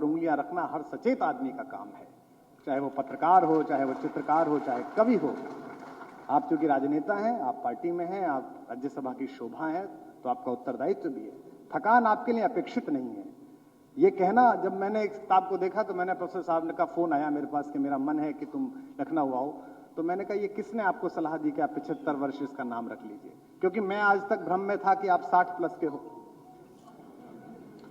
उंगलियां रखना हर सचेत आदमी का काम है, चाहे वो पत्रकार हो, चाहे वो चित्रकार हो, चाहे कवि हो। आप चूंकि राजनेता हैं, आप पार्टी में हैं, आप राज्यसभा की शोभा हैं, तो आपका उत्तरदायित्व भी है। थकान आपके लिए अपेक्षित नहीं है। ये कहना, जब मैंने एक किताब को देखा तो मैंने प्रोफेसर साहब ने का फोन आया मेरे पास कि मेरा मन है कि तुम लखनऊ आओ, तो मैंने कहा ये किसने आपको सलाह दी कि आप 75 वर्ष इसका नाम रख लीजिए, क्योंकि मैं आज तक भ्रम में था कि आप 60 प्लस के हो।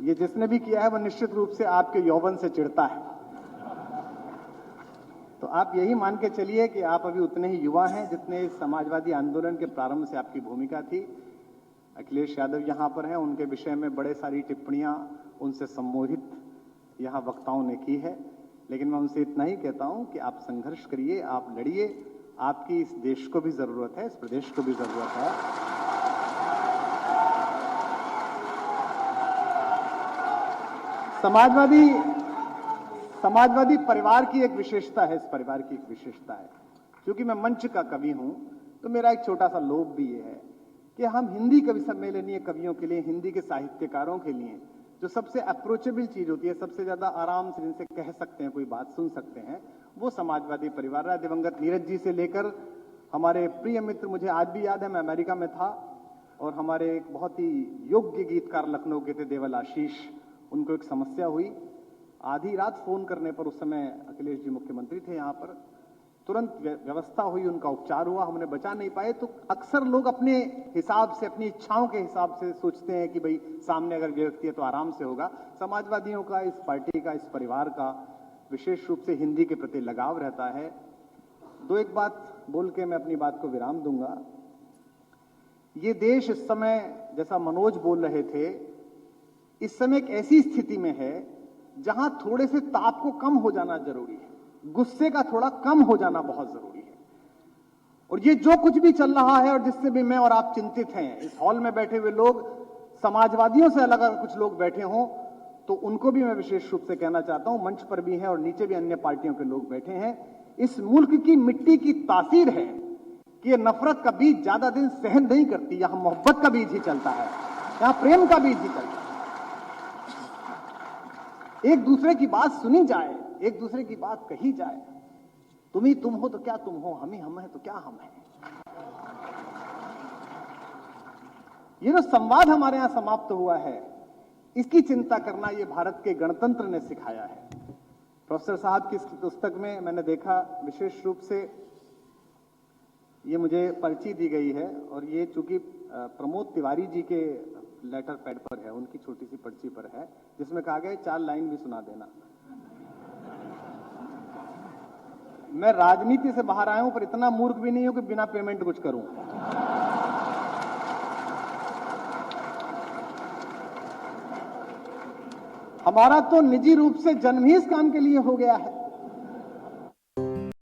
ये जिसने भी किया है वो निश्चित रूप से आपके यौवन से चिढ़ता है। तो आप यही मान के चलिए कि आप अभी उतने ही युवा हैं जितने इस समाजवादी आंदोलन के प्रारंभ से आपकी भूमिका थी। अखिलेश यादव यहां पर हैं, उनके विषय में बड़े सारी टिप्पणियां उनसे संबोधित यहां वक्ताओं ने की है, लेकिन मैं उनसे इतना ही कहता हूं कि आप संघर्ष करिए, आप लड़िए। आपकी इस देश को भी जरूरत है, इस प्रदेश को भी जरूरत है। समाजवादी परिवार की एक विशेषता है, इस परिवार की एक विशेषता है, क्योंकि मैं मंच का कवि हूं, तो मेरा एक छोटा सा लोभ भी ये है कि हम हिंदी कवि सम्मेलनीय कवियों के लिए, हिंदी के साहित्यकारों के लिए जो सबसे अप्रोचेबल चीज होती है, सबसे ज्यादा आराम से जिनसे कह सकते हैं, कोई बात सुन सकते हैं, वो समाजवादी परिवार है। दिवंगत नीरज जी से लेकर हमारे प्रिय मित्र, मुझे आज भी याद है, मैं अमेरिका में था और हमारे एक बहुत ही योग्य गीतकार लखनऊ के थे, देवल आशीष, उनको एक समस्या हुई। आधी रात फोन करने पर, उस समय अखिलेश जी मुख्यमंत्री थे यहाँ पर, तुरंत व्यवस्था हुई, उनका उपचार हुआ, हमने बचा नहीं पाए। तो अक्सर लोग अपने हिसाब से, अपनी इच्छाओं के हिसाब से सोचते हैं कि भाई सामने अगर व्यक्ति है तो आराम से होगा। समाजवादियों का, इस पार्टी का, इस परिवार का विशेष रूप से हिंदी के प्रति लगाव रहता है। दो एक बात बोल के मैं अपनी बात को विराम दूंगा। ये देश इस समय, जैसा मनोज बोल रहे थे, इस समय एक ऐसी स्थिति में है जहां थोड़े से ताप को कम हो जाना जरूरी है, गुस्से का थोड़ा कम हो जाना बहुत जरूरी है। और ये जो कुछ भी चल रहा है और जिससे भी मैं और आप चिंतित हैं, इस हॉल में बैठे हुए लोग, समाजवादियों से अलग अगर कुछ लोग बैठे हों तो उनको भी मैं विशेष रूप से कहना चाहता हूं, मंच पर भी हैं और नीचे भी अन्य पार्टियों के लोग बैठे हैं, इस मुल्क की मिट्टी की तासीर है कि ये नफरत का बीज ज्यादा दिन सहन नहीं करती। यहां मोहब्बत का बीज ही चलता है, यहां प्रेम का बीज ही चलता है। एक दूसरे की बात सुनी जाए, एक दूसरे की बात कही जाए। तुम ही तुम हो तो क्या तुम हो, हम ही हम हैं तो क्या हम हैं। ये जो संवाद हमारे यहां समाप्त हुआ है, इसकी चिंता करना ये भारत के गणतंत्र ने सिखाया है। प्रोफेसर साहब की पुस्तक में मैंने देखा, विशेष रूप से ये मुझे पर्ची दी गई है और ये चूंकि प्रमोद तिवारी जी के लेटर पैड पर है, उनकी छोटी सी पर्ची पर है, जिसमें कहा गया 4 लाइन भी सुना देना। मैं राजनीति से बाहर आया हूं, पर इतना मूर्ख भी नहीं हूं कि बिना पेमेंट कुछ करूं। हमारा तो निजी रूप से जन्म ही इस काम के लिए हो गया है।